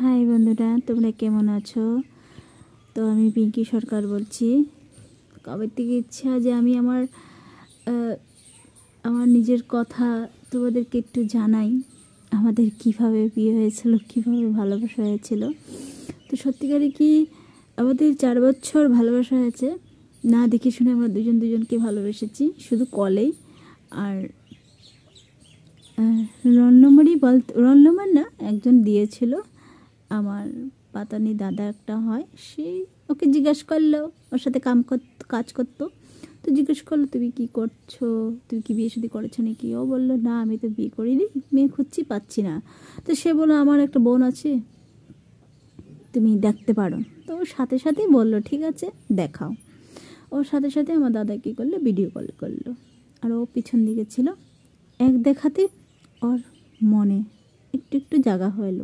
High বন্ধুরা, তোমরা কেমন আছো? তো আমি পিঙ্কি সরকার বলছি। কবে থেকে ইচ্ছা যে আমি আমার নিজের কথা তোমাদেরকে একটু জানাই। আমাদের কিভাবে বিয়ে হয়েছিল, কিভাবে ভালোবাসা হয়েছিল। তো সত্যিকারে কি আমাদের 4 বছর ভালোবাসা হয়েছে, না দেখে শুনে আমরা দুজনকে ভালোবেসেছি, শুধু কলেই। আর রোল নম্বর না, একজন দিয়েছিল, আমার পাতানি দাদা একটা হয়, সে ওকে জিজ্ঞেস করলো, ওর সাথে কাজ করতো। তো জিজ্ঞেস করলো, তুমি কি করছো, তুমি কি বিয়ে শাদী করেছো নাকি? ও বললো, না আমি তো বিয়ে করিনি, মেয়ে খুঁজছি, পাচ্ছি না। তো সে বললো, আমার একটা বোন আছে, তুমি দেখতে পারো। তো ওর সাথে সাথেই বললো, ঠিক আছে দেখাও। ওর সাথে সাথে আমার দাদা কী করলো, ভিডিও কল করলো। আর ও পিছন দিকে ছিল। এক দেখাতে ওর মনে একটু একটু জায়গা হলো,